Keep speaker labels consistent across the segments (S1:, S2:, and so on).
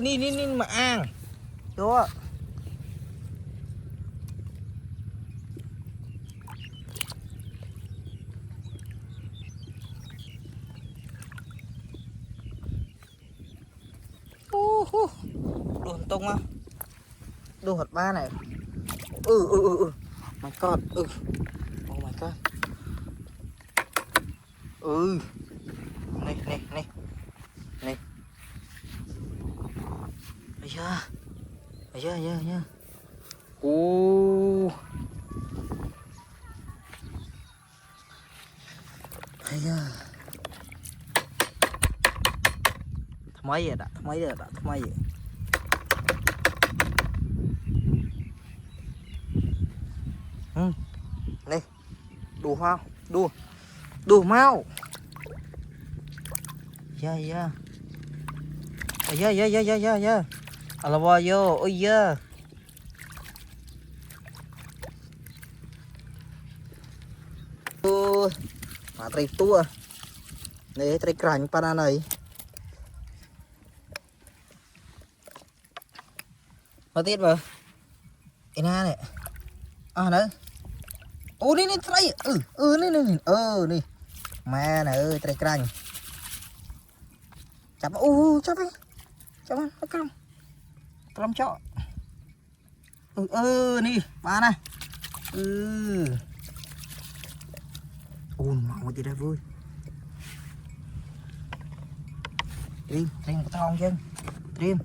S1: Ní mà ăn đó. Đồn tung á, đồ hột ba này. My God, oh my God. Này. Ây da. Ây da.ทำไมvậy? Này, đủ không? Đủ mau. Yeah. Alawa yo, ôi da. Mà trai tua. Này trai cành pana này. Mà tiết mà. Ina này. Đấy. Ní trai. Ní. Mẹ này ơi, trai cành. Chắp chắp đi. Chắp ăn, nó cong. Tôm chó. Ní, ba này. Mau thì ra vui. Trim có thon chứ. Trim.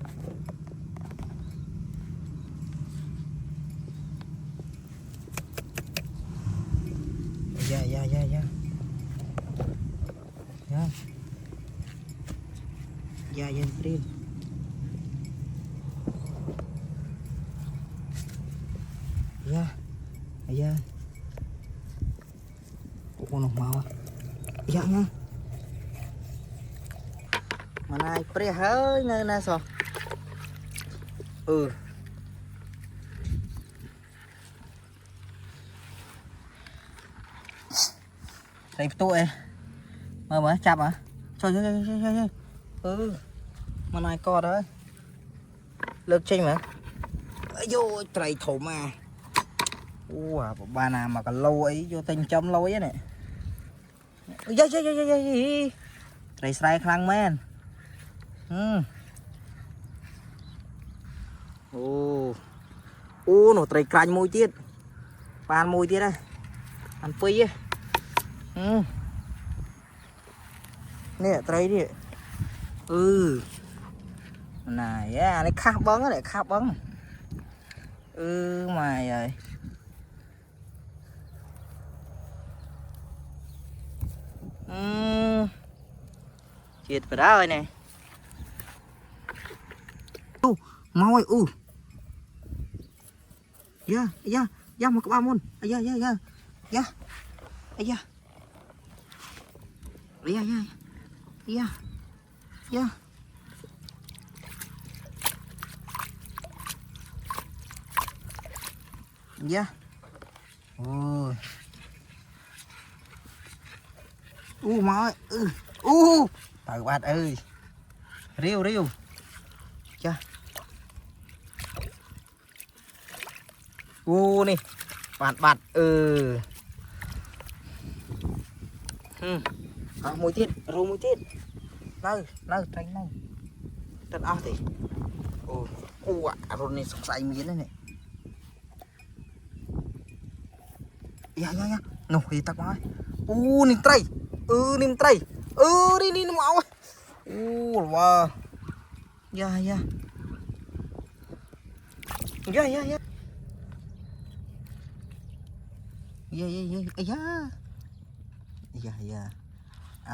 S1: Dạ. Dạ, Trim. Dạ. Con nó mau. Dạ nha. Mà này pre hơi nè sao? Đây tụi mà chạp hả? Trời. Mà này co đấy. Lực chênh mà. Ây dô trời thổ mà. Bà nào mà còn lâu ấy vô tình chấm lâu ấy này. Dạ. Trời sài khăn men. Nó trời cành môi tiết. Bàn môi tiết đây. Ăn phi á. Nè trời đi. Này này khắp bấn á, khắp bấn. Mày ơi. Chết vào đó rồi nè. Mau ơi. Dạ mà các bạn muốn. Dạ. Mau ơi. Trời bát ơi. Riêu. Chà. Nè. Bát. Mùi tiết, rô mùi tiết. Nơi, tránh này. Tránh áo thì. Rô này sọc xài miếng này này. Dạ. Nô, thì tắc máu. Nìm tray. Đi nó máu. Wow. Dạ. Dạ.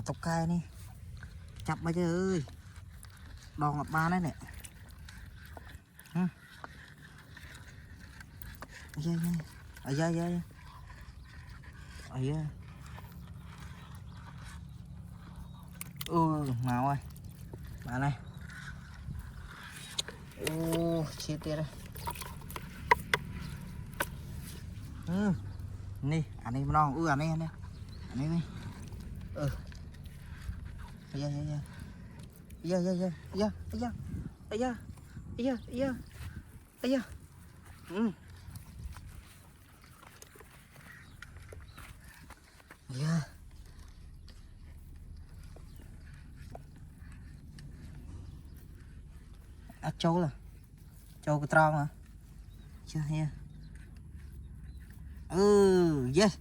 S1: Tóc cay nè. Chắp bây giờ ơi. Đòn ngập ba đấy nè. Dạ. Mau ơi. Bà này. Chia tiết đây. Nè, anh em non. Anh em đi. Dạ. da da da da da da da da da da trâu là trâu cái tròn à chưa ha yes